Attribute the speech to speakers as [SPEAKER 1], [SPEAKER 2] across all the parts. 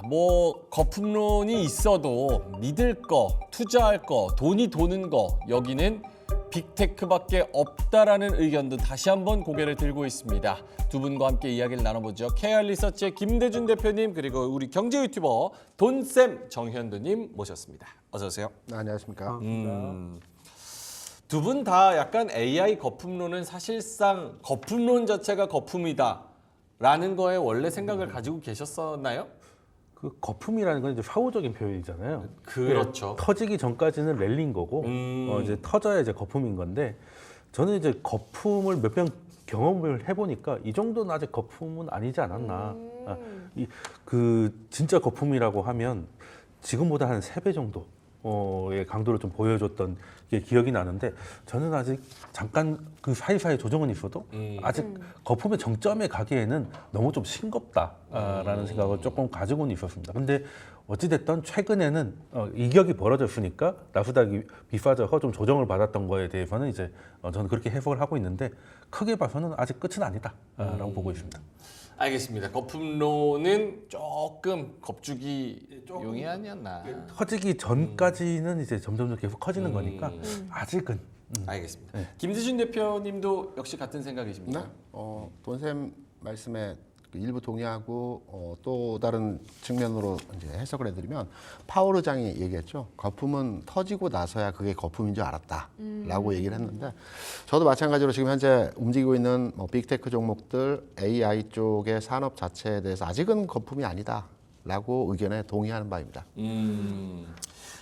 [SPEAKER 1] 뭐 거품론이 있어도 믿을 거, 투자할 거, 돈이 도는 거 여기는 빅테크밖에 없다라는 의견도 다시 한번 고개를 들고 있습니다. 두 분과 함께 이야기를 나눠보죠. KR리서치의 김대준 대표님 그리고 우리 경제 유튜버 돈쌤 정현두님 모셨습니다. 어서 오세요.
[SPEAKER 2] 네, 안녕하십니까.
[SPEAKER 1] 두 분 다 약간 AI 거품론은 사실상 거품론 자체가 거품이다라는 거에 원래 생각을 가지고 계셨었나요?
[SPEAKER 3] 그 거품이라는 건 이제 사후적인 표현이잖아요.
[SPEAKER 1] 그렇죠.
[SPEAKER 3] 터지기 전까지는 랠리인 거고 이제 터져야 이제 거품인 건데 저는 이제 거품을 몇 번 경험을 해보니까 이 정도는 아직 거품은 아니지 않았나. 그 진짜 거품이라고 하면 지금보다 한 3배 정도. 의 강도를 좀 보여줬던 게 기억이 나는데 저는 아직 잠깐 그 사이사이 조정은 있어도 아직 거품의 정점에 가기에는 너무 좀 싱겁다라는 생각을 조금 가지고는 있었습니다. 근데 어찌됐든 최근에는 이격이 벌어졌으니까 나스닥이 비싸져서 좀 조정을 받았던 거에 대해서는 이제 저는 그렇게 해석을 하고 있는데 크게 봐서는 아직 끝은 아니다라고 보고 있습니다.
[SPEAKER 1] 알겠습니다. 거품론은 조금 겁주기 용이 아니었나.
[SPEAKER 3] 커지기 전까지는 이제 점점 계속 커지는 거니까 아직은
[SPEAKER 1] 알겠습니다. 김대준 대표님도 역시 같은 생각이십니까?
[SPEAKER 2] 네, 돈샘 말씀에 일부 동의하고 또 다른 측면으로 이제 해석을 해드리면 파월 의장이 얘기했죠. 거품은 터지고 나서야 그게 거품인 줄 알았다라고 얘기를 했는데 저도 마찬가지로 지금 현재 움직이고 있는 빅테크 종목들 AI 쪽의 산업 자체에 대해서 아직은 거품이 아니다라고 의견에 동의하는 바입니다.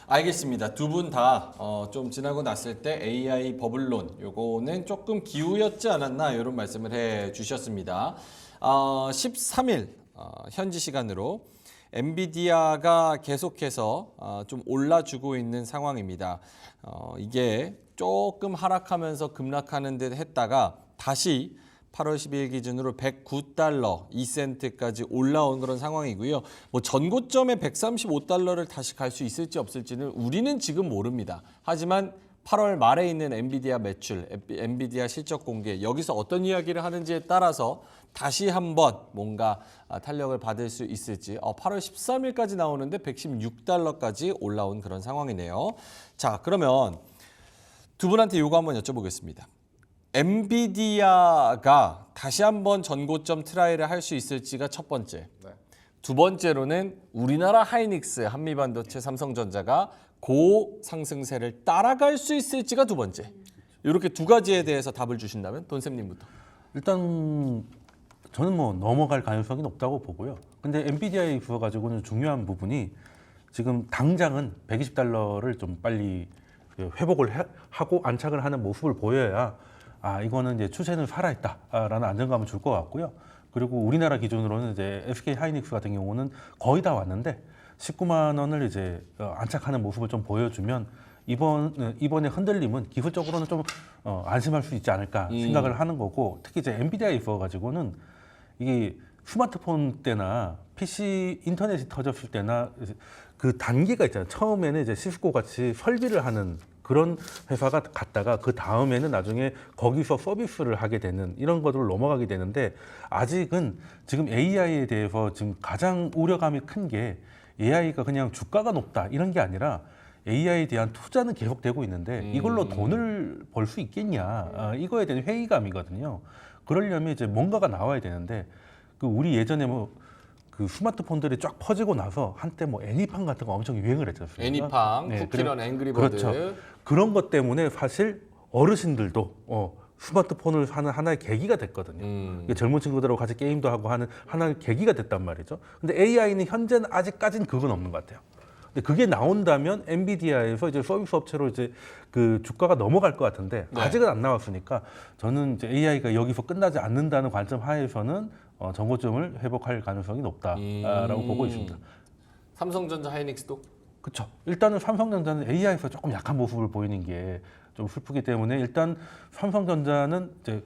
[SPEAKER 1] 알겠습니다. 두 분 다 좀 지나고 났을 때 AI 버블론 요거는 조금 기우였지 않았나 이런 말씀을 해주셨습니다. 13일 현지 시간으로 엔비디아가 계속해서 좀 올라주고 있는 상황입니다. 이게 조금 하락하면서 급락하는 듯 했다가 다시 8월 12일 기준으로 109달러 2센트까지 올라온 그런 상황이고요. 뭐 전고점에 135달러를 다시 갈 수 있을지 없을지는 우리는 지금 모릅니다. 하지만 8월 말에 있는 엔비디아 매출, 엔비디아 실적 공개 여기서 어떤 이야기를 하는지에 따라서 다시 한번 뭔가 탄력을 받을 수 있을지 8월 13일까지 나오는데 116달러까지 올라온 그런 상황이네요. 자, 그러면 두 분한테 요거 한번 여쭤보겠습니다. 엔비디아가 다시 한번 전고점 트라이를 할 수 있을지가 첫 번째.
[SPEAKER 2] 네.
[SPEAKER 1] 두 번째로는 우리나라 하이닉스, 한미반도체, 삼성전자가 고 상승세를 따라갈 수 있을지가 두 번째. 이렇게 두 가지에 대해서 답을 주신다면 돈쌤님부터.
[SPEAKER 3] 일단 저는 뭐 넘어갈 가능성이 높다고 보고요. 근데 엔비디아에 있어 가지고는 중요한 부분이 지금 당장은 120달러를 좀 빨리 회복을 하고 안착을 하는 모습을 보여야 이거는 이제 추세는 살아있다라는 안정감을 줄 것 같고요. 그리고 우리나라 기준으로는 이제 SK 하이닉스 같은 경우는 거의 다 왔는데 19만 원을 이제 안착하는 모습을 좀 보여주면 이번에 흔들림은 기술적으로는 좀 안심할 수 있지 않을까 생각을 하는 거고 특히 이제 엔비디아에 있어 가지고는 이게 스마트폰 때나 PC 인터넷이 터졌을 때나 그 단계가 있잖아요. 처음에는 이제 시스코 같이 설비를 하는 그런 회사가 갔다가 그 다음에는 나중에 거기서 서비스를 하게 되는 이런 것으로 넘어가게 되는데 아직은 지금 AI에 대해서 지금 가장 우려감이 큰 게 AI가 그냥 주가가 높다 이런 게 아니라 AI에 대한 투자는 계속되고 있는데 이걸로 돈을 벌 수 있겠냐 이거에 대한 회의감이거든요. 그러려면 이제 뭔가가 나와야 되는데 그 우리 예전에 그 스마트폰들이 쫙 퍼지고 나서 한때 뭐 애니팡 같은 거 엄청 유행을 했었어요.
[SPEAKER 1] 애니팡, 쿠키런, 앵그리버드.
[SPEAKER 3] 그렇죠. 그런 것 때문에 사실 어르신들도 스마트폰을 사는 하나의 계기가 됐거든요. 젊은 친구들하고 같이 게임도 하고 하는 하나의 계기가 됐단 말이죠. 근데 AI는 현재는 아직까지는 그건 없는 것 같아요. 근데 그게 나온다면 엔비디아에서 이제 서비스 업체로 이제 그 주가가 넘어갈 것 같은데 아직은 안 나왔으니까 저는 이제 AI가 여기서 끝나지 않는다는 관점 하에서는 전고점을 회복할 가능성이 높다라고 보고 있습니다.
[SPEAKER 1] 삼성전자 하이닉스도?
[SPEAKER 3] 그렇죠. 일단은 삼성전자는 AI에서 조금 약한 모습을 보이는 게 좀 슬프기 때문에 일단 삼성전자는 이제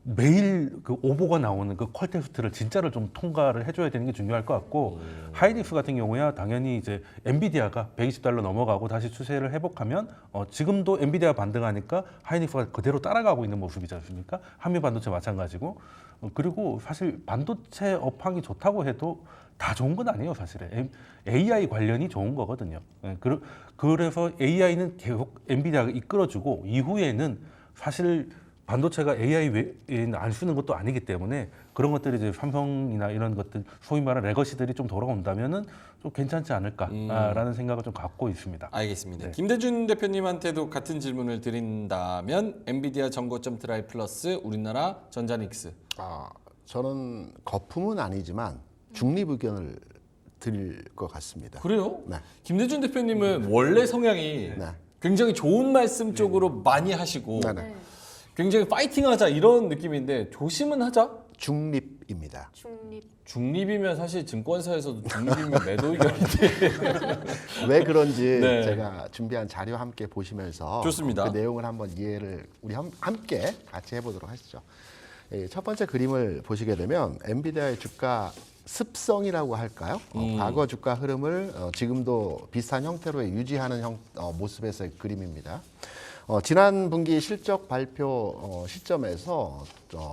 [SPEAKER 3] 매일 그 오보가 나오는 그 퀄 테스트를 진짜를 좀 통과를 해줘야 되는 게 중요할 것 같고 하이닉스 같은 경우야 당연히 이제 엔비디아가 120달러 넘어가고 다시 추세를 회복하면 지금도 엔비디아 반등하니까 하이닉스가 그대로 따라가고 있는 모습이지 않습니까? 한미 반도체 마찬가지고 그리고 사실 반도체 업황이 좋다고 해도 다 좋은 건 아니에요 사실은 AI 관련이 좋은 거거든요. 그래서 AI는 계속 엔비디아가 이끌어주고 이후에는 사실 반도체가 AI 외에는 안 쓰는 것도 아니기 때문에 그런 것들이 이제 삼성이나 이런 것들 소위 말하는 레거시들이 좀 돌아온다면은 좀 괜찮지 않을까라는 생각을 좀 갖고 있습니다.
[SPEAKER 1] 알겠습니다.
[SPEAKER 3] 네.
[SPEAKER 1] 김대준 대표님한테도 같은 질문을 드린다면 엔비디아 전고점 드라이 플러스 우리나라 전자닉스.
[SPEAKER 2] 저는 거품은 아니지만 중립 의견을 드릴 것 같습니다.
[SPEAKER 1] 그래요?
[SPEAKER 2] 네.
[SPEAKER 1] 김대준 대표님은 원래 성향이
[SPEAKER 2] 네.
[SPEAKER 1] 굉장히 좋은 말씀 쪽으로 많이 하시고
[SPEAKER 2] 네네.
[SPEAKER 1] 굉장히 파이팅하자 이런 느낌인데 조심은 하자.
[SPEAKER 2] 중립입니다.
[SPEAKER 1] 중립이면 사실 증권사에서도 중립이면 매도 의견인데.
[SPEAKER 2] 왜 그런지
[SPEAKER 1] 네.
[SPEAKER 2] 제가 준비한 자료 함께 보시면서
[SPEAKER 1] 좋습니다.
[SPEAKER 2] 그 내용을 한번 이해를 우리 함께 같이 해보도록 하시죠. 첫 번째 그림을 보시게 되면 엔비디아의 주가 습성이라고 할까요? 과거 주가 흐름을 지금도 비슷한 형태로 유지하는 모습에서의 그림입니다. 지난 분기 실적 발표 시점에서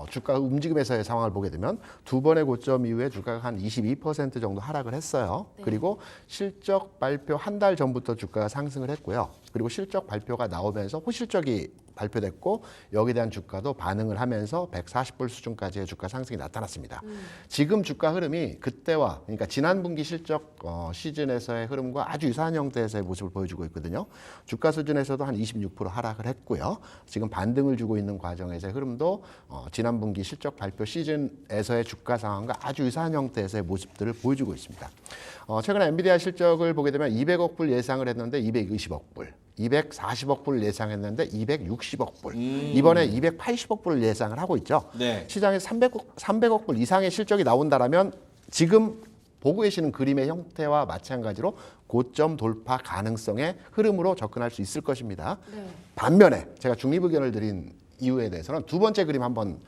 [SPEAKER 2] 주가 움직임에서의 상황을 보게 되면 두 번의 고점 이후에 주가가 한 22% 정도 하락을 했어요.
[SPEAKER 4] 네.
[SPEAKER 2] 그리고 실적 발표 한 달 전부터 주가가 상승을 했고요. 그리고 실적 발표가 나오면서 호실적이 발표됐고 여기에 대한 주가도 반응을 하면서 140불 수준까지의 주가 상승이 나타났습니다. 지금 주가 흐름이 그때와 그러니까 지난 분기 실적 시즌에서의 흐름과 아주 유사한 형태에서의 모습을 보여주고 있거든요. 주가 수준에서도 한 26% 하락을 했고요. 지금 반등을 주고 있는 과정에서의 흐름도 지난 분기 실적 발표 시즌에서의 주가 상황과 아주 유사한 형태에서의 모습들을 보여주고 있습니다. 최근에 엔비디아 실적을 보게 되면 200억 불 예상을 했는데 220억 불. 240억 불을 예상했는데 260억 불. 이번에 280억 불을 예상을 하고 있죠.
[SPEAKER 1] 네.
[SPEAKER 2] 시장에 300억 불 이상의 실적이 나온다라면 지금 보고 계시는 그림의 형태와 마찬가지로 고점 돌파 가능성의 흐름으로 접근할 수 있을 것입니다.
[SPEAKER 4] 네.
[SPEAKER 2] 반면에 제가 중립 의견을 드린 이유에 대해서는 두 번째 그림 한번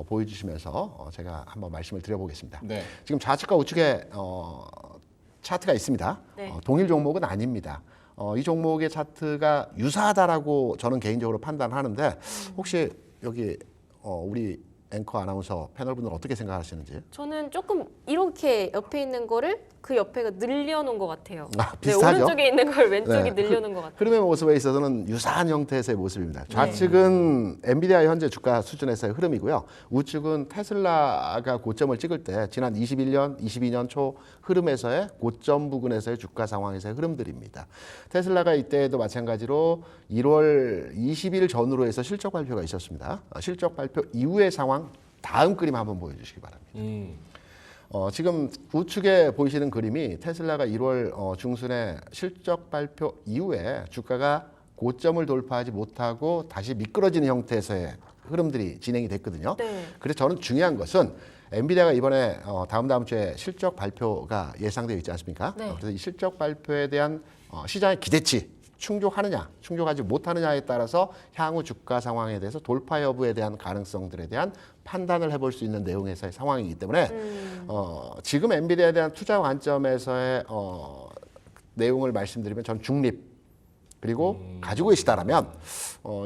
[SPEAKER 2] 보여주시면서 제가 한번 말씀을 드려보겠습니다.
[SPEAKER 1] 네.
[SPEAKER 2] 지금 좌측과 우측에 차트가 있습니다.
[SPEAKER 4] 네.
[SPEAKER 2] 동일 종목은 아닙니다. 이 종목의 차트가 유사하다라고 저는 개인적으로 판단하는데 혹시 여기 우리 앵커 아나운서 패널분들 어떻게 생각하시는지?
[SPEAKER 4] 저는 조금 이렇게 옆에 있는 거를 그 옆에가 늘려놓은 것 같아요.
[SPEAKER 2] 비슷하죠?
[SPEAKER 4] 네, 오른쪽에 있는 걸 왼쪽이
[SPEAKER 2] 네.
[SPEAKER 4] 늘려놓은 것 같아요.
[SPEAKER 2] 흐름의 모습에 있어서는 유사한 형태에서의 모습입니다. 좌측은 엔비디아의 현재 주가 수준에서의 흐름이고요. 우측은 테슬라가 고점을 찍을 때 지난 21년, 22년 초 흐름에서의 고점 부근에서의 주가 상황에서의 흐름들입니다. 테슬라가 이때에도 마찬가지로 1월 20일 전후로 해서 실적 발표가 있었습니다. 실적 발표 이후의 상황 다음 그림 한번 보여주시기 바랍니다. 지금 우측에 보이시는 그림이 테슬라가 1월 중순에 실적 발표 이후에 주가가 고점을 돌파하지 못하고 다시 미끄러지는 형태에서의 흐름들이 진행이 됐거든요.
[SPEAKER 4] 네.
[SPEAKER 2] 그래서 저는 중요한 것은 엔비디아가 이번에 다음 주에 실적 발표가 예상되어 있지 않습니까?
[SPEAKER 4] 네.
[SPEAKER 2] 그래서 이 실적 발표에 대한 시장의 기대치 충족하느냐, 충족하지 못하느냐에 따라서 향후 주가 상황에 대해서 돌파 여부에 대한 가능성들에 대한 판단을 해볼 수 있는 내용에서의 상황이기 때문에 지금 엔비디아에 대한 투자 관점에서의 내용을 말씀드리면 전 중립 그리고 가지고 계시다라면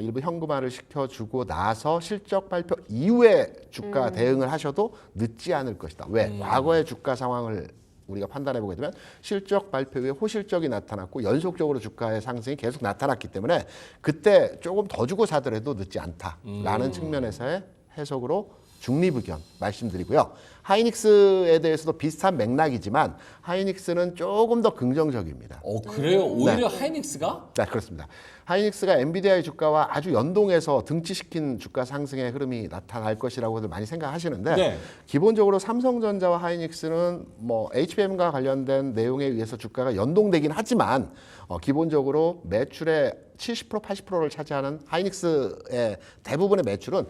[SPEAKER 2] 일부 현금화를 시켜주고 나서 실적 발표 이후에 주가 대응을 하셔도 늦지 않을 것이다. 왜? 과거의 주가 상황을 우리가 판단해 보게 되면 실적 발표 후에 호실적이 나타났고 연속적으로 주가의 상승이 계속 나타났기 때문에 그때 조금 더 주고 사더라도 늦지 않다라는 측면에서의 해석으로 중립 의견 말씀드리고요. 하이닉스에 대해서도 비슷한 맥락이지만 하이닉스는 조금 더 긍정적입니다.
[SPEAKER 1] 그래요? 오히려 하이닉스가?
[SPEAKER 2] 네, 그렇습니다. 하이닉스가 엔비디아의 주가와 아주 연동해서 등치시킨 주가 상승의 흐름이 나타날 것이라고들 많이 생각하시는데
[SPEAKER 1] 네.
[SPEAKER 2] 기본적으로 삼성전자와 하이닉스는 뭐 HBM과 관련된 내용에 의해서 주가가 연동되긴 하지만 기본적으로 매출의 70% 80%를 차지하는 하이닉스의 대부분의 매출은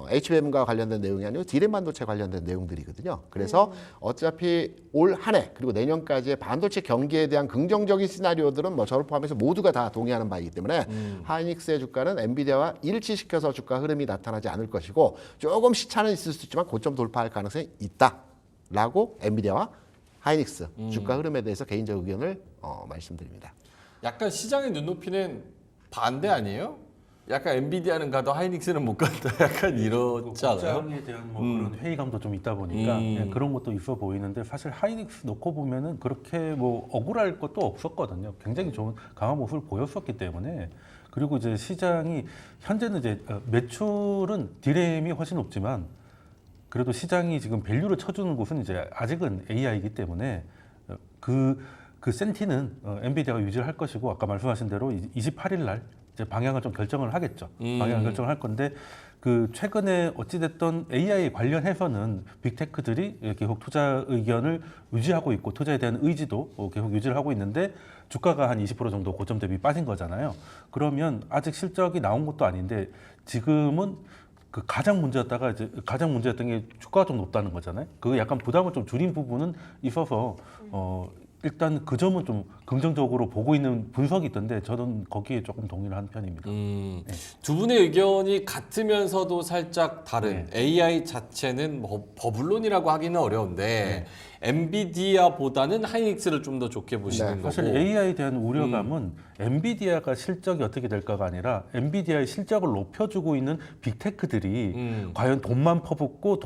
[SPEAKER 2] HBM과 관련된 내용이 아니고 D램 반도체 관련된 내용들이거든요. 그래서 어차피 올 한 해 그리고 내년까지의 반도체 경기에 대한 긍정적인 시나리오들은 뭐 저를 포함해서 모두가 다 동의하는 바이기 때문에 하이닉스의 주가는 엔비디아와 일치시켜서 주가 흐름이 나타나지 않을 것이고 조금 시차는 있을 수 있지만 고점 돌파할 가능성이 있다라고 엔비디아와 하이닉스 주가 흐름에 대해서 개인적 의견을 말씀드립니다.
[SPEAKER 1] 약간 시장의 눈높이는 반대 아니에요? 약간 엔비디아는 가도 하이닉스는 못 간다. 약간 이렇지 않아요?
[SPEAKER 3] 공장에 대한 뭐 그런 회의감도 좀 있다 보니까 예, 그런 것도 있어 보이는데 사실 하이닉스 놓고 보면은 그렇게 뭐 억울할 것도 없었거든요. 굉장히 좋은 강한 모습을 보였었기 때문에 그리고 이제 시장이 현재는 이제 매출은 D램이 훨씬 높지만 그래도 시장이 지금 밸류를 쳐주는 곳은 이제 아직은 AI이기 때문에 그 센티는 엔비디아가 유지를 할 것이고 아까 말씀하신 대로 28일 날 이제 방향을 좀 결정을 하겠죠. 방향을 결정을 할 건데 그 최근에 어찌됐던 AI 관련해서는 빅테크들이 계속 투자 의견을 유지하고 있고 투자에 대한 의지도 계속 유지를 하고 있는데 주가가 한 20% 정도 고점 대비 빠진 거잖아요. 그러면 아직 실적이 나온 것도 아닌데 지금은 그 가장 문제였던 게 주가가 좀 높다는 거잖아요. 그 약간 부담을 좀 줄인 부분은 있어서 일단 그 점은 좀 긍정적으로 보고 있는 분석이 있던데 저는 거기에 조금 동의를 하는 편입니다.
[SPEAKER 1] 두 분의 의견이 같으면서도 살짝 다른 AI 자체는 뭐 버블론이라고 하기는 어려운데 엔비디아보다는 하이닉스를 좀 더 좋게 보시는 거고
[SPEAKER 3] 사실 AI에 대한 우려감은 엔비디아가 실적이 어떻게 될까가 아니라 엔비디아의 실적을 높여주고 있는 빅테크들이 과연 돈만 퍼붓고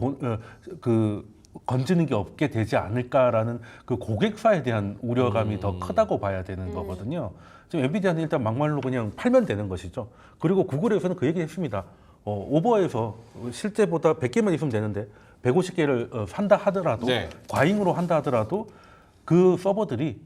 [SPEAKER 3] 건지는 게 없게 되지 않을까라는 그 고객사에 대한 우려감이 더 크다고 봐야 되는 거거든요. 지금 엔비디아는 일단 막말로 그냥 팔면 되는 것이죠. 그리고 구글에서는 그 얘기 했습니다. 오버에서 실제보다 100개만 있으면 되는데 150개를 산다 하더라도 과잉으로 한다 하더라도 그 서버들이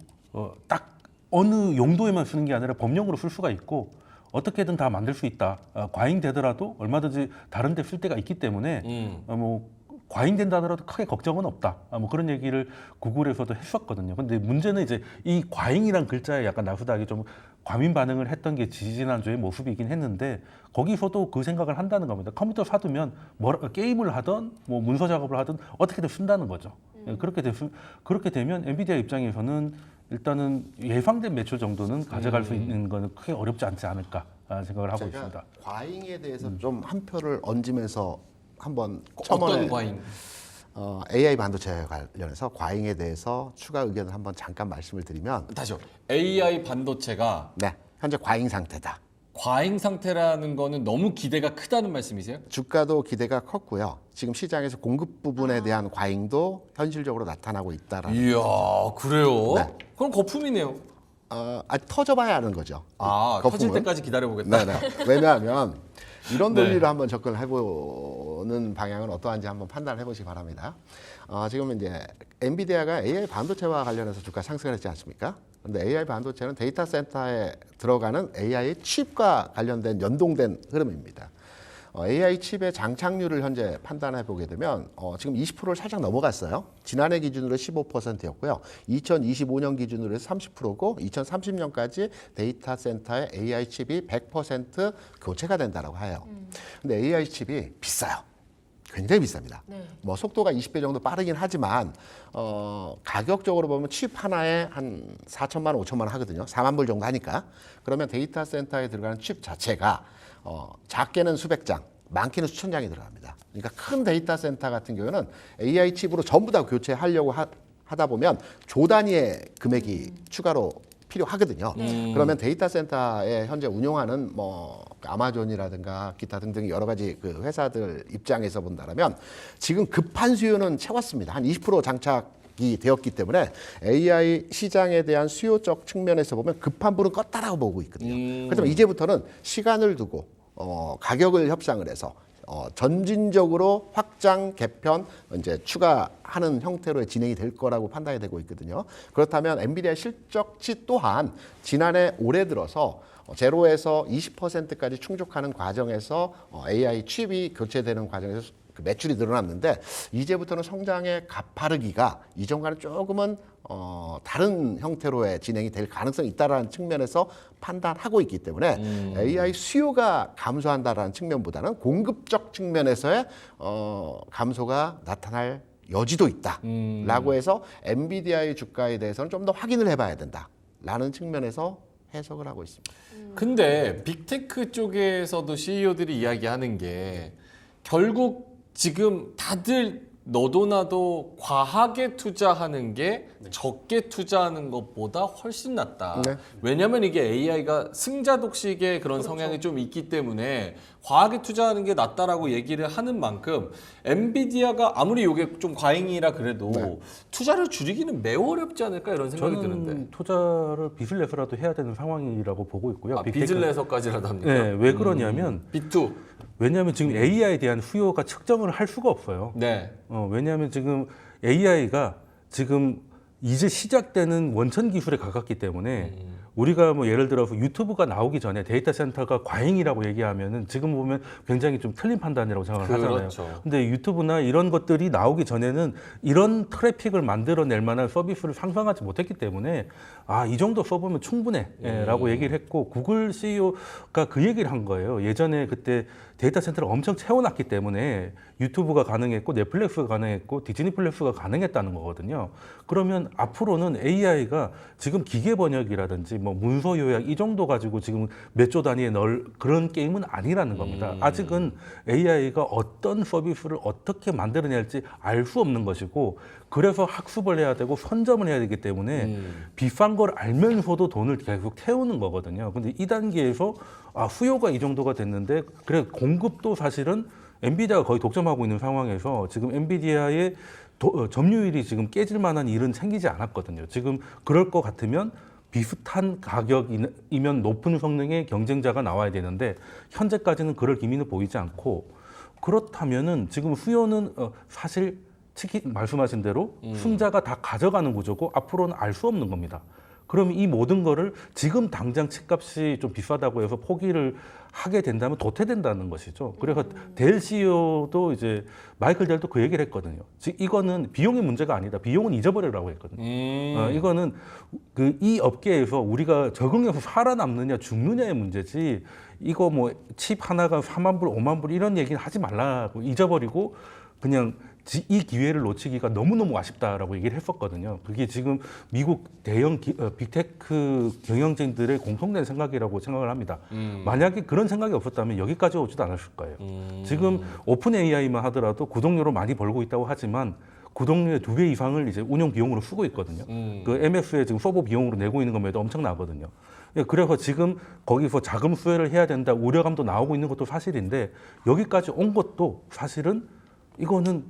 [SPEAKER 3] 딱 어느 용도에만 쓰는 게 아니라 법령으로 쓸 수가 있고 어떻게든 다 만들 수 있다. 과잉되더라도 얼마든지 다른 데 쓸 때가 있기 때문에 뭐 과잉된다 하더라도 크게 걱정은 없다. 뭐 그런 얘기를 구글에서도 했었거든요. 근데 문제는 이제 이 과잉이란 글자에 약간 나스닥이 좀 과민 반응을 했던 게 지지난주의 모습이긴 했는데 거기서도 그 생각을 한다는 겁니다. 컴퓨터 사두면 게임을 하든 뭐 문서 작업을 하든 어떻게든 쓴다는 거죠. 그렇게 되면 엔비디아 입장에서는 일단은 예상된 매출 정도는 가져갈 수 있는 거는 크게 어렵지 않지 않을까 생각을 하고 있습니다.
[SPEAKER 2] 과잉에 대해서 좀 한 표를 얹으면서 한번
[SPEAKER 1] 어떤 과잉?
[SPEAKER 2] AI 반도체 관련해서 과잉에 대해서 추가 의견을 한번 잠깐 말씀을 드리면
[SPEAKER 1] 다시요. AI 반도체가
[SPEAKER 2] 현재 과잉 상태다.
[SPEAKER 1] 과잉 상태라는 거는 너무 기대가 크다는 말씀이세요?
[SPEAKER 2] 주가도 기대가 컸고요. 지금 시장에서 공급 부분에 대한 과잉도 현실적으로 나타나고 있다라는.
[SPEAKER 1] 이야, 그래요? 그럼 거품이네요.
[SPEAKER 2] 아직 터져봐야 하는 거죠.
[SPEAKER 1] 터질 때까지 기다려보겠다.
[SPEAKER 2] 네네. 왜냐하면 이런 논리로 한번 접근을 해보는 방향은 어떠한지 한번 판단을 해보시기 바랍니다. 지금 이제 엔비디아가 AI 반도체와 관련해서 주가 상승을 했지 않습니까? 그런데 AI 반도체는 데이터 센터에 들어가는 AI 칩과 관련된 연동된 흐름입니다. AI 칩의 장착률을 현재 판단해 보게 되면 지금 20%를 살짝 넘어갔어요. 지난해 기준으로 15%였고요. 2025년 기준으로 해서 30%고 2030년까지 데이터 센터의 AI 칩이 100% 교체가 된다고 해요. 근데 AI 칩이 비싸요. 굉장히 비쌉니다. 뭐 속도가 20배 정도 빠르긴 하지만 가격적으로 보면 칩 하나에 한 4천만 원, 5천만 원 하거든요. 4만 불 정도 하니까. 그러면 데이터 센터에 들어가는 칩 자체가 작게는 수백 장, 많게는 수천 장이 들어갑니다. 그러니까 큰 데이터 센터 같은 경우는 AI 칩으로 전부 다 교체하려고 하다 보면 조 단위의 금액이 추가로 필요하거든요. 그러면 데이터 센터에 현재 운영하는 뭐 아마존이라든가 기타 등등 여러 가지 그 회사들 입장에서 본다면 지금 급한 수요는 채웠습니다. 한 20% 장착이 되었기 때문에 AI 시장에 대한 수요적 측면에서 보면 급한 불은 껐다라고 보고 있거든요. 그렇지만 이제부터는 시간을 두고 가격을 협상을 해서 점진적으로 확장, 개편, 이제 추가하는 형태로 진행이 될 거라고 판단이 되고 있거든요. 그렇다면 엔비디아 실적치 또한 지난해 올해 들어서 제로에서 20%까지 충족하는 과정에서 AI 칩이 교체되는 과정에서 그 매출이 늘어났는데 이제부터는 성장의 가파르기가 이전과는 조금은 다른 형태로의 진행이 될 가능성이 있다라는 측면에서 판단하고 있기 때문에 AI 수요가 감소한다라는 측면보다는 공급적 측면에서의 감소가 나타날 여지도 있다라고 해서 엔비디아의 주가에 대해서는 좀 더 확인을 해봐야 된다라는 측면에서 해석을 하고 있습니다.
[SPEAKER 1] 근데 빅테크 쪽에서도 CEO들이 이야기하는 게 결국 지금 다들 너도 나도 과하게 투자하는 게 적게 투자하는 것보다 훨씬 낫다.
[SPEAKER 2] 네.
[SPEAKER 1] 왜냐하면 이게 AI가 승자 독식의 그런 성향이 좀 있기 때문에 과하게 투자하는 게 낫다라고 얘기를 하는 만큼 엔비디아가 아무리 이게 좀 과잉이라 그래도 투자를 줄이기는 매우 어렵지 않을까 이런 생각이
[SPEAKER 3] 저는
[SPEAKER 1] 드는데.
[SPEAKER 3] 투자를 빚을 내서라도 해야 되는 상황이라고 보고 있고요.
[SPEAKER 1] 아,
[SPEAKER 3] 빅테크-
[SPEAKER 1] 빚을 내서까지라도 합니까?
[SPEAKER 3] 네, 왜 그러냐면
[SPEAKER 1] B2.
[SPEAKER 3] 왜냐하면 지금 AI에 대한 수요가 측정을 할 수가 없어요.
[SPEAKER 1] 네.
[SPEAKER 3] 왜냐하면 지금 AI가 지금 이제 시작되는 원천 기술에 가깝기 때문에 우리가 뭐 예를 들어서 유튜브가 나오기 전에 데이터 센터가 과잉이라고 얘기하면은 지금 보면 굉장히 좀 틀린 판단이라고 생각을 하잖아요.
[SPEAKER 1] 그렇죠.
[SPEAKER 3] 근데 유튜브나 이런 것들이 나오기 전에는 이런 트래픽을 만들어낼 만한 서비스를 상상하지 못했기 때문에 아, 이 정도 써보면 충분해 라고 얘기를 했고 구글 CEO가 그 얘기를 한 거예요. 예전에 그때 데이터 센터를 엄청 채워놨기 때문에 유튜브가 가능했고 넷플릭스가 가능했고 디즈니 플러스가 가능했다는 거거든요. 그러면 앞으로는 AI가 지금 기계 번역이라든지 뭐 문서 요약 이 정도 가지고 지금 몇 조 단위에 넣을 그런 게임은 아니라는 겁니다. 아직은 AI가 어떤 서비스를 어떻게 만들어낼지 알 수 없는 것이고 그래서 학습을 해야 되고 선점을 해야 되기 때문에 비싼 걸 알면서도 돈을 계속 태우는 거거든요. 근데 이 단계에서 아, 수요가 이 정도가 됐는데 그래 공급도 사실은 엔비디아가 거의 독점하고 있는 상황에서 지금 엔비디아의 점유율이 지금 깨질 만한 일은 생기지 않았거든요. 지금 그럴 것 같으면 비슷한 가격이면 높은 성능의 경쟁자가 나와야 되는데 현재까지는 그럴 기미는 보이지 않고 그렇다면은 지금 수요는 사실 특히 말씀하신 대로 승자가 다 가져가는 구조고 앞으로는 알 수 없는 겁니다. 그럼 이 모든 거를 지금 당장 집값이 좀 비싸다고 해서 포기를 하게 된다면 도태된다는 것이죠. 그래서 델 CEO도 이제 마이클 델도 그 얘기를 했거든요. 즉 이거는 비용의 문제가 아니다. 비용은 잊어버리라고 했거든요. 이거는 그 이 업계에서 우리가 적응해서 살아남느냐 죽느냐의 문제지. 이거 뭐 칩 하나가 4만 불, 5만 불 이런 얘기는 하지 말라고 잊어버리고 그냥 이 기회를 놓치기가 너무너무 아쉽다라고 얘기를 했었거든요. 그게 지금 미국 대형 빅테크 경영진들의 공통된 생각이라고 생각을 합니다. 만약에 그런 생각이 없었다면 여기까지 오지도 않았을 거예요. 지금 오픈 AI만 하더라도 구독료로 많이 벌고 있다고 하지만 구독료의 2배 이상을 이제 운영 비용으로 쓰고 있거든요. 그 MS에 지금 서버 비용으로 내고 있는 것만 해도 엄청나거든요. 그래서 지금 거기서 자금 수혜를 해야 된다 우려감도 나오고 있는 것도 사실인데 여기까지 온 것도 사실은 이거는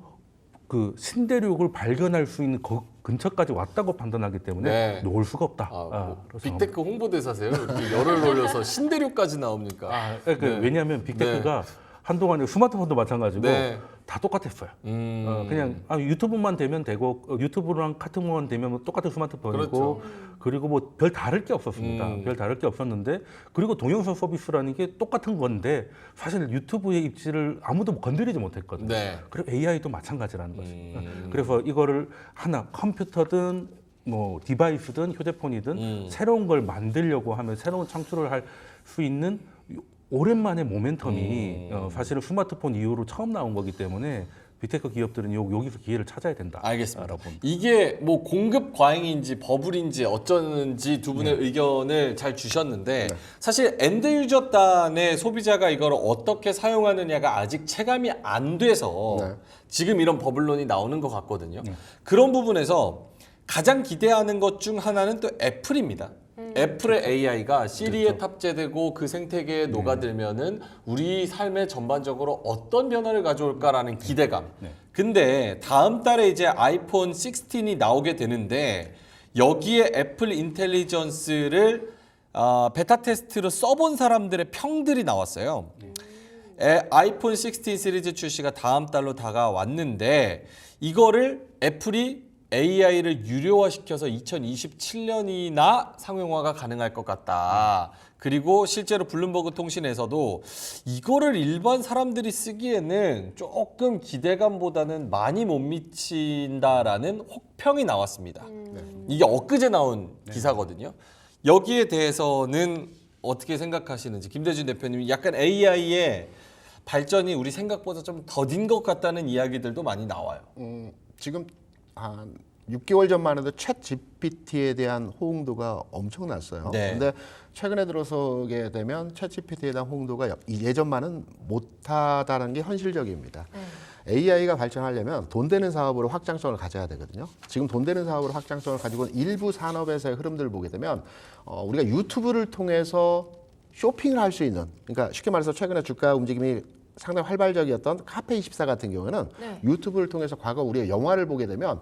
[SPEAKER 3] 그 신대륙을 발견할 수 있는 근처까지 왔다고 판단하기 때문에
[SPEAKER 1] 네.
[SPEAKER 3] 놓을 수가 없다.
[SPEAKER 1] 뭐
[SPEAKER 3] 그래서
[SPEAKER 1] 빅테크 홍보대사세요? 이렇게 열을 올려서 신대륙까지 나옵니까?
[SPEAKER 3] 그러니까
[SPEAKER 1] 네.
[SPEAKER 3] 왜냐하면 빅테크가 한동안에 스마트폰도 마찬가지고
[SPEAKER 1] 네.
[SPEAKER 3] 다 똑같았어요. 그냥 유튜브만 되면 되고 유튜브랑 카톡만 되면 똑같은 스마트폰이고
[SPEAKER 1] 그렇죠.
[SPEAKER 3] 그리고 뭐 별 다를 게 없었습니다. 별 다를 게 없었는데 그리고 동영상 서비스라는 게 똑같은 건데 사실 유튜브의 입지를 아무도 건드리지 못했거든요.
[SPEAKER 1] 네.
[SPEAKER 3] 그리고 AI도 마찬가지라는 거죠. 그래서 이거를 하나 컴퓨터든 뭐 디바이스든 휴대폰이든 새로운 걸 만들려고 하면 새로운 창출을 할 수 있는 오랜만에 모멘텀이 사실은 스마트폰 이후로 처음 나온 거기 때문에 빅테크 기업들은 여기서 기회를 찾아야 된다.
[SPEAKER 1] 알겠습니다. 이게 뭐 공급 과잉인지 버블인지 어쩌는지 두 분의 의견을 잘 주셨는데 사실 엔드 유저단의 소비자가 이걸 어떻게 사용하느냐가 아직 체감이 안 돼서 지금 이런 버블론이 나오는 것 같거든요. 그런 부분에서 가장 기대하는 것 중 하나는 또 애플입니다. 애플의 AI가 시리에 탑재되고 그 생태계에 녹아들면은 우리 삶에 전반적으로 어떤 변화를 가져올까라는 기대감. 근데 다음 달에 이제 아이폰 16이 나오게 되는데 여기에 애플 인텔리전스를 베타 테스트로 써본 사람들의 평들이 나왔어요. 아이폰 16 시리즈 출시가 다음 달로 다가왔는데 이거를 애플이 AI를 유료화시켜서 2027년이나 상용화가 가능할 것 같다. 그리고 실제로 블룸버그 통신에서도 이거를 일반 사람들이 쓰기에는 조금 기대감보다는 많이 못 미친다라는 혹평이 나왔습니다. 이게 엊그제 나온 기사거든요. 여기에 대해서는 어떻게 생각하시는지 김대준 대표님이 약간 AI의 발전이 우리 생각보다 좀 더딘 것 같다는 이야기들도 많이 나와요.
[SPEAKER 2] 지금 한 6개월 전만 해도 챗 GPT에 대한 호응도가 엄청났어요.
[SPEAKER 1] 네.
[SPEAKER 2] 근데 최근에 들어서게 되면 챗 GPT에 대한 호응도가 예전만은 못하다는 게 현실적입니다. AI가 발전하려면 돈 되는 사업으로 확장성을 가져야 되거든요. 지금 돈 되는 사업으로 확장성을 가지고 일부 산업에서의 흐름들을 보게 되면 우리가 유튜브를 통해서 쇼핑을 할 수 있는, 그러니까 쉽게 말해서 최근에 주가 움직임이 상당히 활발적이었던 카페24 같은 경우에는
[SPEAKER 4] 네.
[SPEAKER 2] 유튜브를 통해서 과거 우리가 영화를 보게 되면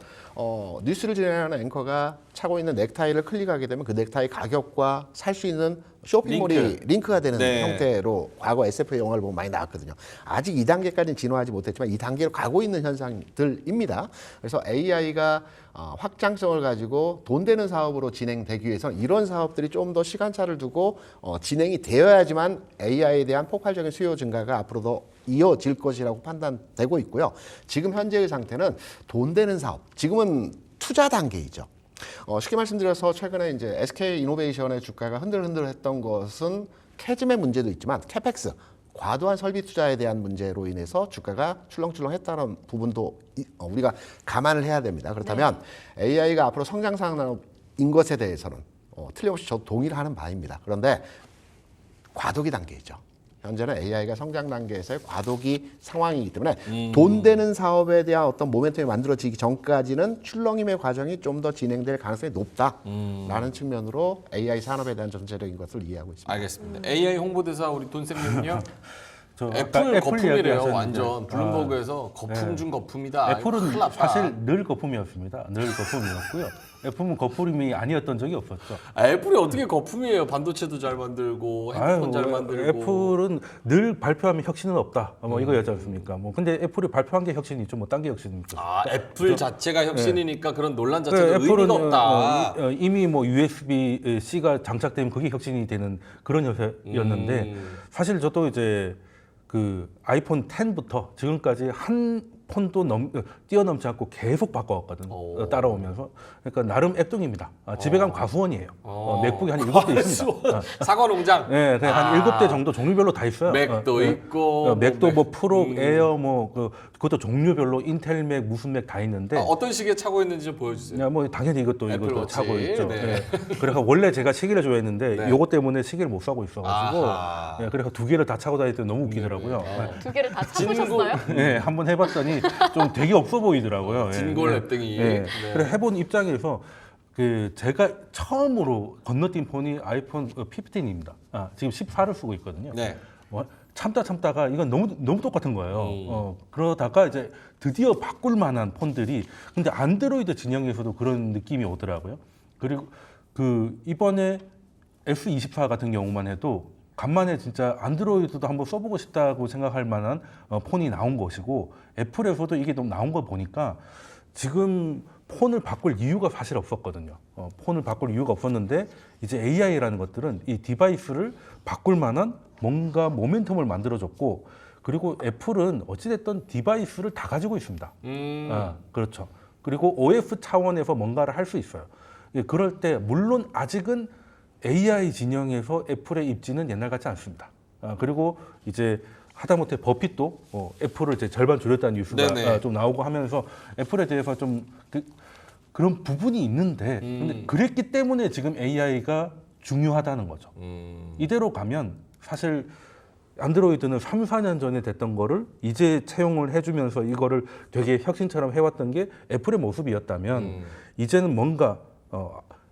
[SPEAKER 2] 뉴스를 진행하는 앵커가 차고 있는 넥타이를 클릭하게 되면 그 넥타이 가격과 살 수 있는 쇼핑몰이 링크가 되는
[SPEAKER 1] 네.
[SPEAKER 2] 형태로 과거 SF 영화를 보면 많이 나왔거든요. 아직 이 단계까지는 진화하지 못했지만 이 단계로 가고 있는 현상들입니다. 그래서 AI가 확장성을 가지고 돈 되는 사업으로 진행되기 위해서는 이런 사업들이 좀 더 시간차를 두고 진행이 되어야지만 AI에 대한 폭발적인 수요 증가가 앞으로도 이어질 것이라고 판단되고 있고요. 지금 현재의 상태는 돈 되는 사업, 지금은 투자 단계이죠. 쉽게 말씀드려서 최근에 이제 SK 이노베이션의 주가가 흔들흔들했던 것은 캐즘의 문제도 있지만 캐펙스, 과도한 설비 투자에 대한 문제로 인해서 주가가 출렁출렁했다는 부분도 우리가 감안을 해야 됩니다. 그렇다면 AI가 앞으로 성장산업인 것에 대해서는 틀림없이 저도 동의를 하는 바입니다. 그런데 과도기 단계이죠. 현재는 AI가 성장 단계에서의 과도기 상황이기 때문에 돈 되는 사업에 대한 어떤 모멘텀이 만들어지기 전까지는 출렁임의 과정이 좀 더 진행될 가능성이 높다라는 측면으로 AI 산업에 대한 전체적인 것을 이해하고 있습니다.
[SPEAKER 1] 알겠습니다. AI 홍보대사 우리 돈쌤님은요?
[SPEAKER 3] 저 아까
[SPEAKER 1] 애플 거품이래요.
[SPEAKER 3] 이야기하셨는데,
[SPEAKER 1] 완전 블룸버그에서 거품 중 거품이다.
[SPEAKER 3] 애플은
[SPEAKER 1] 큰일 났다.
[SPEAKER 3] 사실 늘 거품이었습니다. 늘 거품이었고요. 애플은 거품이 아니었던 적이 없었죠.
[SPEAKER 1] 애플이 어떻게 거품이에요? 반도체도 잘 만들고 핸드폰 잘 만들고.
[SPEAKER 3] 애플은 늘 발표하면 혁신은 없다. 뭐 이거였지 않습니까? 뭐 근데 애플이 발표한 게 혁신이 있죠. 뭐 딴 게 혁신입니까?
[SPEAKER 1] 아, 애플 자체가 혁신이니까 그런 논란 자체가
[SPEAKER 3] 애플은
[SPEAKER 1] 의미가 없다.
[SPEAKER 3] 이미 뭐 USB-C가 장착되면 그게 혁신이 되는 그런 형태였는데 사실 저도 이제 그 아이폰 10부터 지금까지 한 폰도 뛰어넘지 않고 계속 바꿔왔거든요. 따라오면서. 그러니까 나름 앱등입니다. 집에 가면 과수원이에요. 맥북이 한 7대 있습니다.
[SPEAKER 1] 사과 농장.
[SPEAKER 3] 네, 한 7대 정도 종류별로 다 있어요.
[SPEAKER 1] 맥도 있고.
[SPEAKER 3] 맥도 뭐 프로, 에어 뭐 그것도 종류별로 인텔 맥, 무슨 맥 다 있는데
[SPEAKER 1] 어떤 시기에 차고 있는지 좀 보여주세요.
[SPEAKER 3] 야, 뭐 당연히 이것도
[SPEAKER 1] 애플워치.
[SPEAKER 3] 차고 있죠.
[SPEAKER 1] 네.
[SPEAKER 3] 네. 그래서 원래 제가 시계를 좋아했는데
[SPEAKER 1] 네.
[SPEAKER 3] 이것 때문에 시계를 못 사고 있어가지고
[SPEAKER 1] 아하.
[SPEAKER 3] 네, 그래서 두 개를 다 차고 다닐 때 너무 웃기더라고요. 네.
[SPEAKER 4] 두 개를 다 차보셨어요?
[SPEAKER 3] 네, 한번 해봤더니 좀 되게 없어 보이더라고요. 예.
[SPEAKER 1] 진골
[SPEAKER 3] 네.
[SPEAKER 1] 앱등이.
[SPEAKER 3] 네.
[SPEAKER 1] 네.
[SPEAKER 3] 그래 해본 입장에서 그 제가 처음으로 건너뛴 폰이 아이폰 15입니다. 지금 14를 쓰고 있거든요.
[SPEAKER 1] 네.
[SPEAKER 3] 참다가 이건 너무 똑같은 거예요. 그러다가 이제 드디어 바꿀 만한 폰들이 근데 안드로이드 진영에서도 그런 느낌이 오더라고요. 그리고 그 이번에 S24 같은 경우만 해도 간만에 진짜 안드로이드도 한번 써보고 싶다고 생각할 만한 폰이 나온 것이고 애플에서도 이게 좀 나온 거 보니까 지금 폰을 바꿀 이유가 사실 없었거든요. 폰을 바꿀 이유가 없었는데 이제 AI라는 것들은 이 디바이스를 바꿀 만한 뭔가 모멘텀을 만들어줬고 그리고 애플은 어찌됐든 디바이스를 다 가지고 있습니다. 그렇죠. 그리고 OS 차원에서 뭔가를 할 수 있어요. 그럴 때 물론 아직은 AI 진영에서 애플의 입지는 옛날 같지 않습니다. 그리고 이제 하다못해 버핏도 애플을 이제 절반 줄였다는 뉴스가 좀 나오고 하면서 애플에 대해서 좀 그런 부분이 있는데 근데 그랬기 때문에 지금 AI가 중요하다는 거죠. 이대로 가면 사실 안드로이드는 3, 4년 전에 됐던 거를 이제 채용을 해주면서 이거를 되게 혁신처럼 해왔던 게 애플의 모습이었다면 이제는 뭔가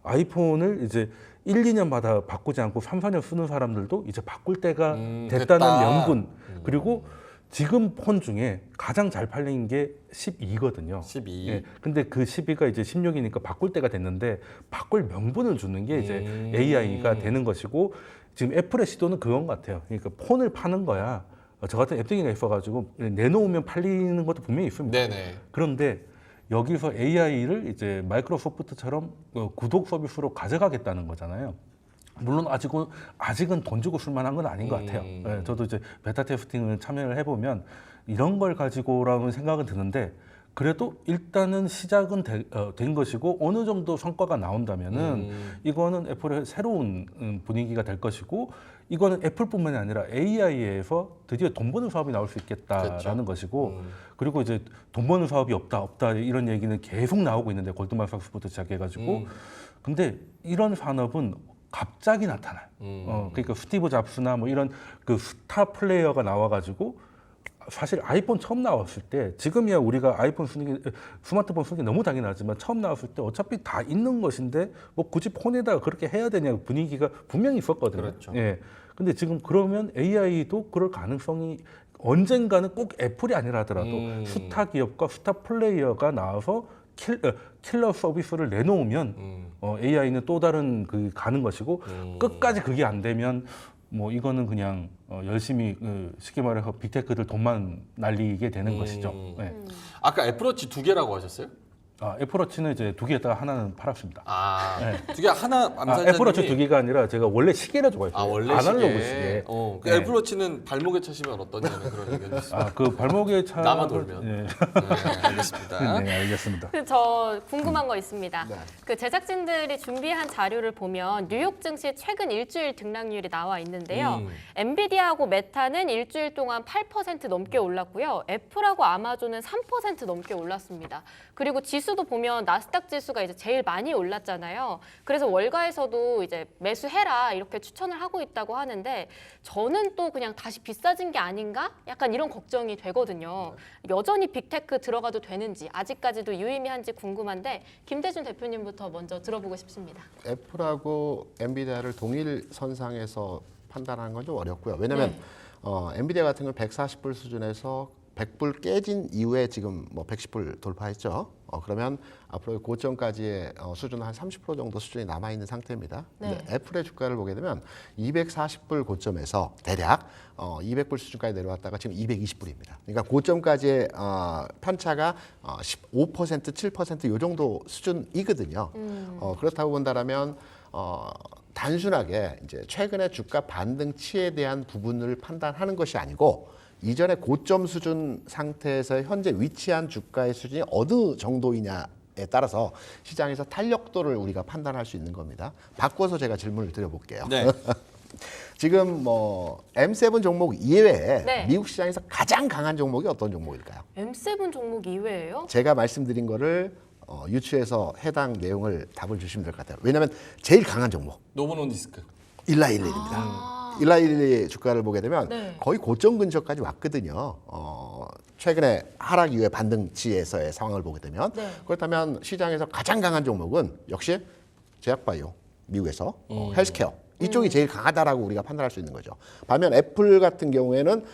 [SPEAKER 3] 아이폰을 이제 1, 2년마다 바꾸지 않고 3, 4년 쓰는 사람들도 이제 바꿀 때가 됐다는
[SPEAKER 1] 됐다.
[SPEAKER 3] 명분 그리고 지금 폰 중에 가장 잘 팔린 게 12거든요.
[SPEAKER 1] 12.
[SPEAKER 3] 예, 근데 그 12가 이제 16이니까 바꿀 때가 됐는데 바꿀 명분을 주는 게 이제 AI가 되는 것이고 지금 애플의 시도는 그건 것 같아요. 그러니까 폰을 파는 거야. 저 같은 앱등이가 있어가지고 내놓으면 팔리는 것도 분명히 있습니다.
[SPEAKER 1] 네네.
[SPEAKER 3] 그런데 여기서 AI를 이제 마이크로소프트처럼 구독 서비스로 가져가겠다는 거잖아요. 물론 아직은 돈 주고 쓸 만한 건 아닌 것 같아요. 네, 저도 이제 베타 테스팅을 참여를 해보면 이런 걸 가지고라는 생각은 드는데 그래도 일단은 시작은 된 것이고 어느 정도 성과가 나온다면은 이거는 애플의 새로운 분위기가 될 것이고 이거는 애플뿐만이 아니라 AI에서 드디어 돈 버는 사업이 나올 수 있겠다라는
[SPEAKER 1] 그렇죠.
[SPEAKER 3] 것이고 그리고 이제 돈 버는 사업이 없다 이런 얘기는 계속 나오고 있는데 골드만삭스부터 시작해가지고 근데 이런 산업은 갑자기 나타나요. 그러니까 스티브 잡스나 뭐 이런 그 스타 플레이어가 나와가지고 사실 아이폰 처음 나왔을 때 지금이야 우리가 아이폰 쓰는 게 스마트폰 쓰는 게 너무 당연하지만 처음 나왔을 때 어차피 다 있는 것인데 뭐 굳이 폰에다가 그렇게 해야 되냐 분위기가 분명히 있었거든요.
[SPEAKER 1] 그렇죠.
[SPEAKER 3] 예. 근데 지금 그러면 AI도 그럴 가능성이 언젠가는 꼭 애플이 아니라 하더라도 스타 기업과 스타 플레이어가 나와서 킬러 서비스를 내놓으면 AI는 또 다른 그 가는 것이고 끝까지 그게 안 되면 뭐 이거는 그냥 열심히 쉽게 말해서 빅테크들 돈만 날리게 되는 것이죠. 네.
[SPEAKER 1] 아까 애플워치 2개라고 하셨어요?
[SPEAKER 3] 애플워치는 이제 2개에다가 하나는 팔았습니다.
[SPEAKER 1] 두 개 하나
[SPEAKER 3] 애플워치 2개가 아니라 제가 원래 시계를 좋아했어요.
[SPEAKER 1] 원래
[SPEAKER 3] 아날로그 시계.
[SPEAKER 1] 그 애플워치는 발목에 차시면 어떠냐는 그런 의견이 있어요.
[SPEAKER 3] 그 발목에 차
[SPEAKER 1] 나만 돌면.
[SPEAKER 3] 네.
[SPEAKER 1] 알겠습니다.
[SPEAKER 3] 네, 알겠습니다.
[SPEAKER 4] 저 궁금한 거 있습니다.
[SPEAKER 2] 네.
[SPEAKER 4] 그 제작진들이 준비한 자료를 보면 뉴욕 증시 최근 일주일 등락률이 나와 있는데요. 엔비디아하고 메타는 일주일 동안 8% 넘게 올랐고요. 애플하고 아마존은 3% 넘게 올랐습니다. 그리고 지수도 보면 나스닥 지수가 이제 제일 많이 올랐잖아요. 그래서 월가에서도 이제 매수해라 이렇게 추천을 하고 있다고 하는데 저는 또 그냥 다시 비싸진 게 아닌가? 약간 이런 걱정이 되거든요. 여전히 빅테크 들어가도 되는지 아직까지도 유의미한지 궁금한데 김대준 대표님부터 먼저 들어보고 싶습니다.
[SPEAKER 2] 애플하고 엔비디아를 동일 선상에서 판단하는 건 좀 어렵고요. 왜냐하면 엔비디아 같은 경우는 140불 수준에서 100불 깨진 이후에 지금 뭐 110불 돌파했죠. 그러면 앞으로 고점까지의 수준은 한 30% 정도 수준이 남아 있는 상태입니다.
[SPEAKER 4] 네.
[SPEAKER 2] 근데 애플의 주가를 보게 되면 240불 고점에서 대략 200불 수준까지 내려왔다가 지금 220불입니다. 그러니까 고점까지의 편차가 15% 7%이 정도 수준이거든요. 그렇다고 본다라면 단순하게 이제 최근의 주가 반등치에 대한 부분을 판단하는 것이 아니고 이전에 고점 수준 상태에서 현재 위치한 주가의 수준이 어느 정도이냐에 따라서 시장에서 탄력도를 우리가 판단할 수 있는 겁니다. 바꿔서 제가 질문을 드려볼게요.
[SPEAKER 1] 네.
[SPEAKER 2] 지금 뭐 M7 종목 이외에
[SPEAKER 4] 네.
[SPEAKER 2] 미국 시장에서 가장 강한 종목이 어떤 종목일까요?
[SPEAKER 4] M7 종목 이외에요?
[SPEAKER 2] 제가 말씀드린 거를 유추해서 해당 내용을 답을 주시면 될 것 같아요. 왜냐하면 제일 강한 종목
[SPEAKER 1] 노보논디스크.
[SPEAKER 2] 일라일릴입니다. 일라일리 주가를 보게 되면
[SPEAKER 4] 네.
[SPEAKER 2] 거의 고점 근처까지 왔거든요. 최근에 하락 이후에 반등치에서의 상황을 보게 되면
[SPEAKER 4] 네.
[SPEAKER 2] 그렇다면 시장에서 가장 강한 종목은 역시 제약바이오, 미국에서 헬스케어 이쪽이 제일 강하다라고 우리가 판단할 수 있는 거죠. 반면 애플 같은 경우에는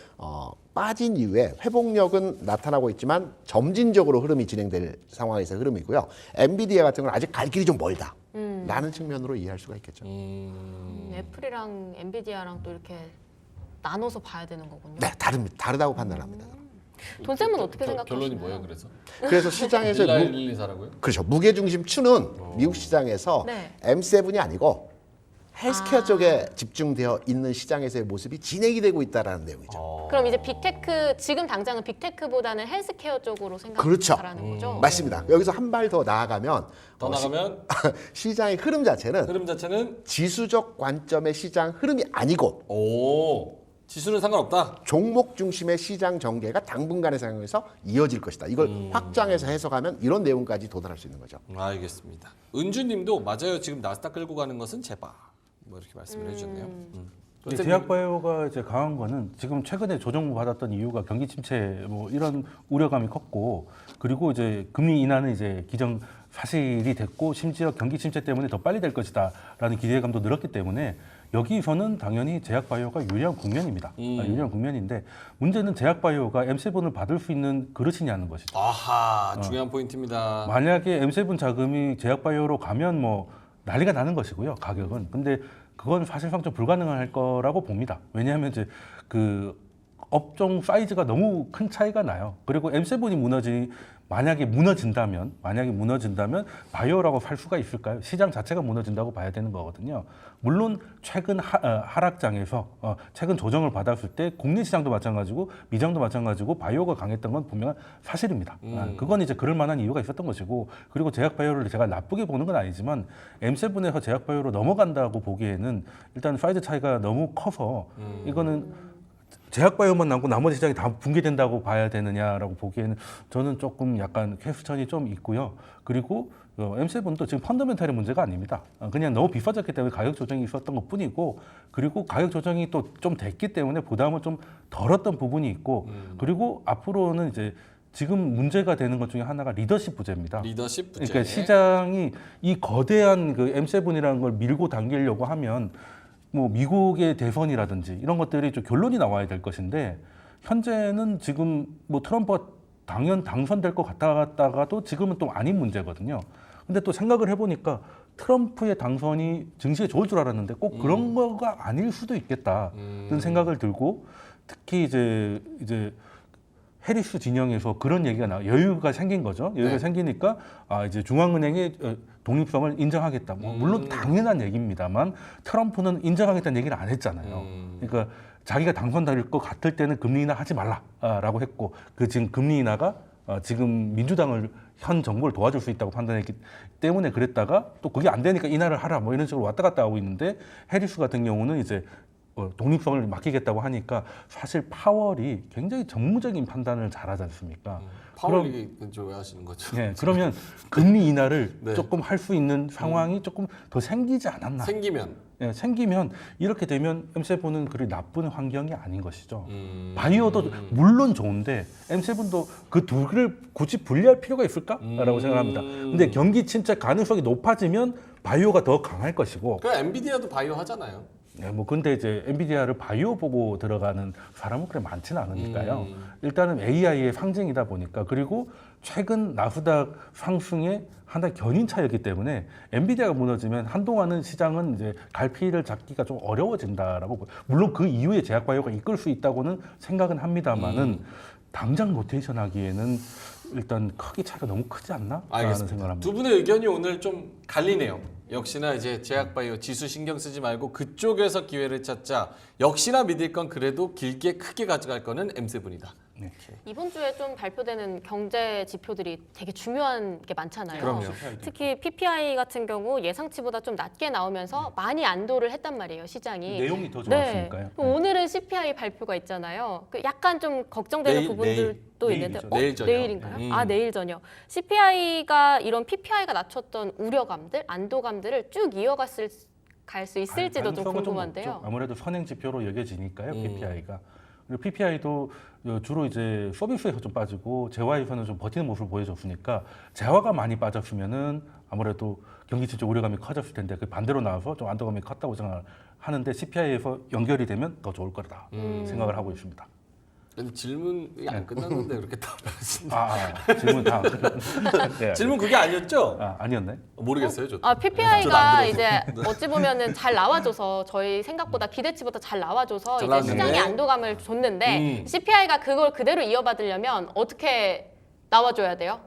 [SPEAKER 2] 빠진 이후에 회복력은 나타나고 있지만 점진적으로 흐름이 진행될 상황에서 흐름이고요. 엔비디아 같은 경우는 아직 갈 길이 좀 멀다. 라는 측면으로 이해할 수가 있겠죠.
[SPEAKER 4] 애플이랑 엔비디아랑 또 이렇게 나눠서 봐야 되는 거군요.
[SPEAKER 2] 네, 다르다고 판단합니다.
[SPEAKER 4] 돈쌤은 어떻게 생각하시나요?
[SPEAKER 1] 결론이 뭐예요? 그래서
[SPEAKER 2] 그래서 시장에서
[SPEAKER 1] 일라일리 사라고요?
[SPEAKER 2] 그렇죠. 무게중심 추는 미국 시장에서
[SPEAKER 4] 네.
[SPEAKER 2] M7이 아니고 헬스케어 쪽에 집중되어 있는 시장에서의 모습이 진행이 되고 있다라는 내용이죠.
[SPEAKER 4] 그럼 이제 빅테크 지금 당장은 빅테크보다는 헬스케어 쪽으로
[SPEAKER 2] 그렇죠.
[SPEAKER 4] 생각하라는 거죠.
[SPEAKER 2] 맞습니다. 여기서 한 발 더 나아가면
[SPEAKER 1] 더 나가면
[SPEAKER 2] 시장의 흐름 자체는
[SPEAKER 1] 흐름 자체는
[SPEAKER 2] 지수적 관점의 시장 흐름이 아니고
[SPEAKER 1] 지수는 상관없다.
[SPEAKER 2] 종목 중심의 시장 전개가 당분간의 상황에서 이어질 것이다. 이걸 확장해서 해석하면 이런 내용까지 도달할 수 있는 거죠.
[SPEAKER 1] 알겠습니다. 은주님도 맞아요. 지금 나스닥 끌고 가는 것은 제발 뭐 이렇게 말씀을 해주셨네요.
[SPEAKER 3] 이제 제약바이오가 이제 강한 거는 지금 최근에 조정 받았던 이유가 경기 침체 뭐 이런 우려감이 컸고 그리고 이제 금리 인하는 이제 기정 사실이 됐고 심지어 경기 침체 때문에 더 빨리 될 것이다라는 기대감도 늘었기 때문에 여기서는 당연히 제약바이오가 유리한 국면입니다. 유리한 국면인데 문제는 제약바이오가 M7을 받을 수 있는 그릇이냐는 것이죠.
[SPEAKER 1] 아하 중요한 포인트입니다.
[SPEAKER 3] 만약에 M7 자금이 제약바이오로 가면 뭐 난리가 나는 것이고요. 가격은. 근데 그건 사실상 좀 불가능할 거라고 봅니다. 왜냐하면 이제 그 업종 사이즈가 너무 큰 차이가 나요. 그리고 M7이 만약에 무너진다면 바이오라고 할 수가 있을까요? 시장 자체가 무너진다고 봐야 되는 거거든요. 물론 최근 하락장에서 최근 조정을 받았을 때 국내 시장도 마찬가지고 미장도 마찬가지고 바이오가 강했던 건 분명한 사실입니다. 그건 이제 그럴 만한 이유가 있었던 것이고, 그리고 제약바이오를 제가 나쁘게 보는 건 아니지만 M7에서 제약바이오로 넘어간다고 보기에는 일단 사이즈 차이가 너무 커서 이거는 제약바이오만 남고 나머지 시장이 다 붕괴된다고 봐야 되느냐라고 보기에는 저는 조금 약간 퀘스천이 좀 있고요. 그리고 M7도 지금 펀더멘탈의 문제가 아닙니다. 그냥 너무 비싸졌기 때문에 가격 조정이 있었던 것뿐이고, 그리고 가격 조정이 또 좀 됐기 때문에 부담을 좀 덜었던 부분이 있고, 그리고 앞으로는 이제 지금 문제가 되는 것 중에 하나가 리더십 부재입니다.
[SPEAKER 1] 리더십 부재.
[SPEAKER 3] 그러니까 시장이 이 거대한 그 M7이라는 걸 밀고 당기려고 하면 뭐 미국의 대선이라든지 이런 것들이 좀 결론이 나와야 될 것인데, 현재는 지금 뭐 트럼프가 당선될 것 같다가도 지금은 또 아닌 문제거든요. 근데 또 생각을 해보니까 트럼프의 당선이 증시에 좋을 줄 알았는데 꼭 그런 거가 아닐 수도 있겠다는 생각을 들고, 특히 이제 해리스 진영에서 그런 얘기가 여유가 생긴 거죠. 여유가
[SPEAKER 1] 네.
[SPEAKER 3] 생기니까 이제 중앙은행의 독립성을 인정하겠다. 뭐 물론 당연한 얘기입니다만 트럼프는 인정하겠다는 얘기를 안 했잖아요. 그러니까 자기가 당선될 것 같을 때는 금리 인하 하지 말라라고 했고, 그 지금 금리 인하가 지금 민주당을 현 정부를 도와줄 수 있다고 판단했기 때문에 그랬다가 또 그게 안 되니까 인하를 하라 뭐 이런 식으로 왔다 갔다 하고 있는데, 해리스 같은 경우는 이제 독립성을 맡기겠다고 하니까 사실 파월이 굉장히 정무적인 판단을 잘하지 않습니까?
[SPEAKER 1] 파월 얘기 좋아하시는 거죠?
[SPEAKER 3] 네, 그러면 금리 인하를
[SPEAKER 1] 네.
[SPEAKER 3] 조금 할 수 있는 상황이 조금 더 생기지 않았나? 생기면 이렇게 되면 M7은 그리 나쁜 환경이 아닌 것이죠. 바이오도 물론 좋은데 M7도 그 둘을 굳이 분리할 필요가 있을까라고 생각합니다. 근데 경기 침체 가능성이 높아지면 바이오가 더 강할 것이고.
[SPEAKER 1] 그 엔비디아도 바이오 하잖아요.
[SPEAKER 3] 네, 뭐 근데 이제 엔비디아를 바이오 보고 들어가는 사람은 그렇게 많지는 않으니까요. 일단은 AI의 상징이다 보니까, 그리고 최근 나스닥 상승의 하나의 견인차였기 때문에 엔비디아가 무너지면 한동안은 시장은 이제 갈피를 잡기가 좀 어려워진다라고. 물론 그 이후에 제약바이오가 이끌 수 있다고는 생각은 합니다만은 당장 로테이션 하기에는 일단 크기 차이가 너무 크지 않나? 라는 생각을 합니다.
[SPEAKER 1] 두 분의 의견이 오늘 좀 갈리네요. 역시나 이제 제약바이오 지수 신경 쓰지 말고 그쪽에서 기회를 찾자. 역시나 믿을 건 그래도 길게 크게 가져갈 거는 M7이다.
[SPEAKER 3] 네.
[SPEAKER 4] 이번 주에 좀 발표되는 경제 지표들이 되게 중요한 게 많잖아요.
[SPEAKER 1] 그럼요.
[SPEAKER 4] 특히 PPI 같은 경우 예상치보다 좀 낮게 나오면서 많이 안도를 했단 말이에요, 시장이.
[SPEAKER 3] 내용이 더 좋았으니까요.
[SPEAKER 4] 네. 오늘은 CPI 발표가 있잖아요. 그 약간 좀 걱정되는 부분들도 있는데
[SPEAKER 3] 내일이죠.
[SPEAKER 1] 내일 저녁.
[SPEAKER 4] 내일인가요? 내일 저녁. CPI가 이런 PPI가 낮췄던 우려감들, 안도감들을 쭉 갈 수 있을지도 좀
[SPEAKER 3] 가능성은
[SPEAKER 4] 궁금한데요.
[SPEAKER 3] 높죠. 아무래도 선행 지표로 여겨지니까요, PPI가. 그리고 PPI도 주로 이제 서비스에서 좀 빠지고 재화에서는 좀 버티는 모습을 보여줬으니까, 재화가 많이 빠졌으면은 아무래도 경기 침체 우려감이 커졌을 텐데, 그 반대로 나와서 좀 안도감이 컸다고 생각하는데 CPI에서 연결이 되면 더 좋을 거다 생각을 하고 있습니다.
[SPEAKER 1] 질문이 안 끝났는데 그렇게 답하시네.
[SPEAKER 3] 질문 다. 네,
[SPEAKER 1] 질문 그게 아니었죠?
[SPEAKER 3] 아니었나요?
[SPEAKER 1] 모르겠어요, 저도.
[SPEAKER 4] PPI가 이제 어찌 보면은 잘 나와줘서 저희 생각보다 기대치보다 잘 나와줘서
[SPEAKER 1] 잘
[SPEAKER 4] 이제
[SPEAKER 1] 나왔는데.
[SPEAKER 4] 시장에 안도감을 줬는데 CPI가 그걸 그대로 이어받으려면 어떻게 나와줘야 돼요?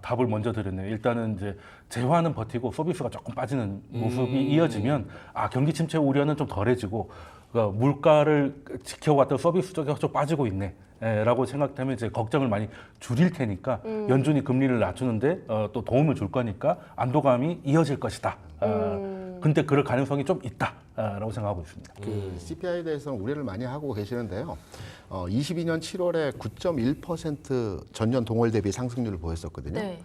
[SPEAKER 3] 답을 먼저 드렸네요. 일단은 이제 재화는 버티고 서비스가 조금 빠지는 모습이 이어지면 경기 침체 우려는 좀 덜해지고, 그러니까 물가를 지켜왔던 서비스 쪽에 좀 빠지고 있네. 라고 생각되면 이제 걱정을 많이 줄일 테니까 연준이 금리를 낮추는데 또 도움을 줄 거니까 안도감이 이어질 것이다. 근데 그럴 가능성이 좀 있다라고 생각하고 있습니다.
[SPEAKER 2] 그 CPI에 대해서는 우려를 많이 하고 계시는데요. 22년 7월에 9.1% 전년 동월 대비 상승률을 보였었거든요.
[SPEAKER 4] 네.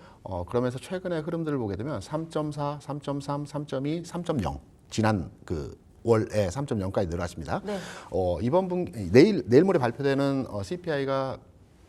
[SPEAKER 2] 그러면서 최근의 흐름들을 보게 되면 3.4, 3.3, 3.2, 3.0 지난 그 월에 3.0까지 늘어났습니다.
[SPEAKER 4] 네.
[SPEAKER 2] 이번 분기 내일 모레 발표되는 CPI가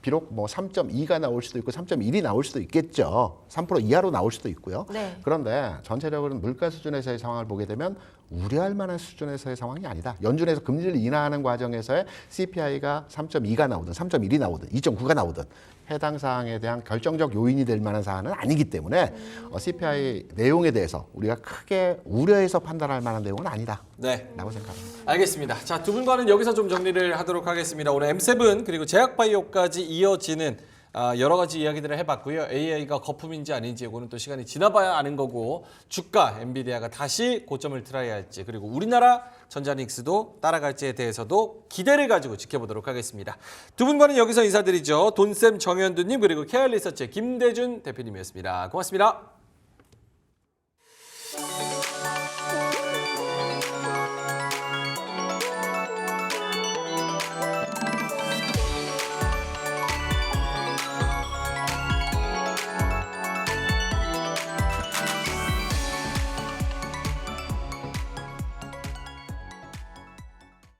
[SPEAKER 2] 비록 뭐 3.2가 나올 수도 있고 3.1이 나올 수도 있겠죠. 3% 이하로 나올 수도 있고요.
[SPEAKER 4] 네.
[SPEAKER 2] 그런데 전체적으로 물가 수준에서의 상황을 보게 되면 우려할 만한 수준에서의 상황이 아니다. 연준에서 금리를 인하하는 과정에서의 CPI가 3.2가 나오든 3.1이 나오든 2.9가 나오든 해당 사항에 대한 결정적 요인이 될 만한 사안은 아니기 때문에 CPI 내용에 대해서 우리가 크게 우려해서 판단할 만한 내용은 아니다.
[SPEAKER 1] 네.
[SPEAKER 2] 라고 생각합니다.
[SPEAKER 1] 알겠습니다. 자, 두 분과는 여기서 좀 정리를 하도록 하겠습니다. 오늘 M7 그리고 제약바이오까지 이어지는 여러 가지 이야기들을 해봤고요. AI가 거품인지 아닌지 이거는 또 시간이 지나봐야 아는 거고 주가 엔비디아가 다시 고점을 틀어야 할지 그리고 우리나라 전자닉스도 따라갈지에 대해서도 기대를 가지고 지켜보도록 하겠습니다. 두 분과는 여기서 인사드리죠. 돈쌤 정현두님 그리고 케어리서치의 김대준 대표님이었습니다. 고맙습니다.